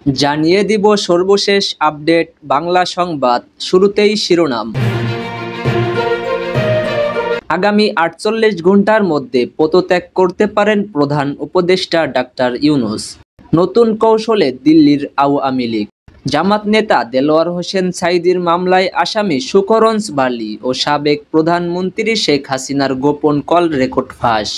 জানিয়ে দিব সর্বশেষ আপডেট বাংলা সংবাদ। শুরুতেই শিরোনাম। আগামী ৪৮ ঘন্টার মধ্যে পদত্যাগ করতে পারেন প্রধান উপদেষ্টা ডাক্তার ইউনূস। নতুন কৌশলে দিল্লির আওয়ামী লীগ। জামাত নেতা দেলোয়ার হোসেন সাঈদীর মামলায় আসামি সুকরঞ্জ বালি ও সাবেক প্রধানমন্ত্রী শেখ হাসিনার গোপন কল রেকর্ড ফাঁস।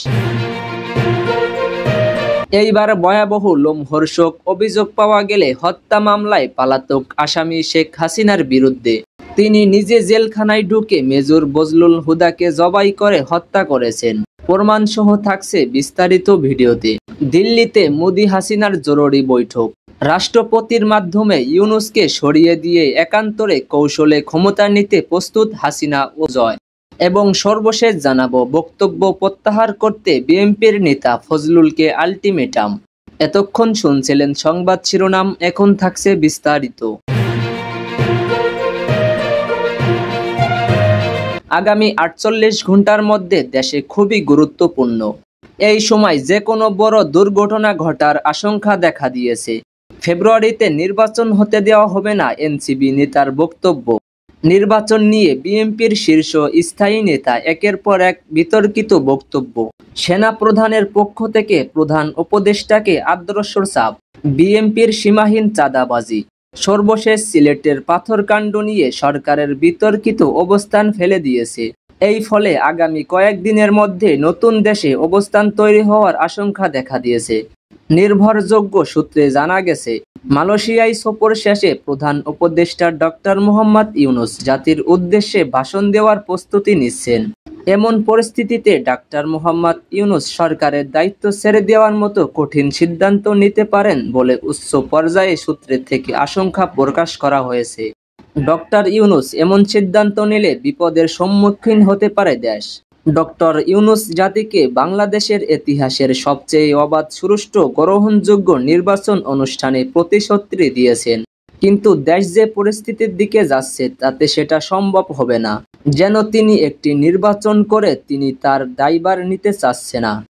এইবার ভয়াবহ লোমহর্ষক অভিযোগ পাওয়া গেলে হত্যা মামলায় পলাতক আসামি শেখ হাসিনার বিরুদ্ধে। তিনি নিজে জেলখানায় ঢুকে মেজর বজলুল হুদাকে জবাই করে হত্যা করেছেন। প্রমাণসহ থাকছে বিস্তারিত ভিডিওতে। দিল্লিতে মোদি হাসিনার জরুরি বৈঠক। রাষ্ট্রপতির মাধ্যমে ইউনূসকে সরিয়ে দিয়ে একান্তরে কৌশলে ক্ষমতা নিতে প্রস্তুত হাসিনা ও জয়। এবং সর্বশেষ জানাবো, বক্তব্য প্রত্যাহার করতে বিএনপির নেতা ফজলুলকে আলটিমেটাম। এতক্ষণ শুনছিলেন সংবাদ শিরোনাম, এখন থাকছে বিস্তারিত। আগামী ৪৮ ঘন্টার মধ্যে দেশে খুবই গুরুত্বপূর্ণ। এই সময় যে কোনো বড় দুর্ঘটনা ঘটার আশঙ্কা দেখা দিয়েছে। ফেব্রুয়ারিতে নির্বাচন হতে দেওয়া হবে না, এনসিপি নেতার বক্তব্য। নির্বাচন নিয়ে বিএনপির শীর্ষ স্থায়ী নেতা একের পর এক বিতর্কিত বক্তব্য। সেনা প্রধানের পক্ষ থেকে প্রধান উপদেষ্টাকে আদর্শর চাপ। বিএনপির সীমাহীন চাঁদাবাজি। সর্বশেষ সিলেটের পাথরকাণ্ড নিয়ে সরকারের বিতর্কিত অবস্থান ফেলে দিয়েছে। এই ফলে আগামী কয়েকদিনের মধ্যে নতুন দেশে অবস্থান তৈরি হওয়ার আশঙ্কা দেখা দিয়েছে। নির্ভরযোগ্য সূত্রে জানা গেছে, মালয়েশিয়ায় সফর শেষে প্রধান উপদেষ্টা ডক্টর মোহাম্মদ ইউনূস জাতির উদ্দেশ্যে ভাষণ দেওয়ার প্রস্তুতি নিচ্ছেন। এমন পরিস্থিতিতে ডক্টর মোহাম্মদ ইউনূস সরকারের দায়িত্ব ছেড়ে দেওয়ার মতো কঠিন সিদ্ধান্ত নিতে পারেন বলে উচ্চ পর্যায়ে সূত্রের থেকে আশঙ্কা প্রকাশ করা হয়েছে। ডক্টর ইউনূস এমন সিদ্ধান্ত নিলে বিপদের সম্মুখীন হতে পারে দেশ। ডক্টর ইউনূস জাতিকে বাংলাদেশের ইতিহাসের সবচেয়ে অবাধ, সুষ্ঠু, গ্রহণযোগ্য নির্বাচন অনুষ্ঠানে প্রতিশ্রুতি দিয়েছেন। কিন্তু দেশ যে পরিস্থিতির দিকে যাচ্ছে তাতে সেটা সম্ভব হবে না। যেন তিনি একটি নির্বাচন করে তিনি তার দায়ভার নিতে চাচ্ছে না।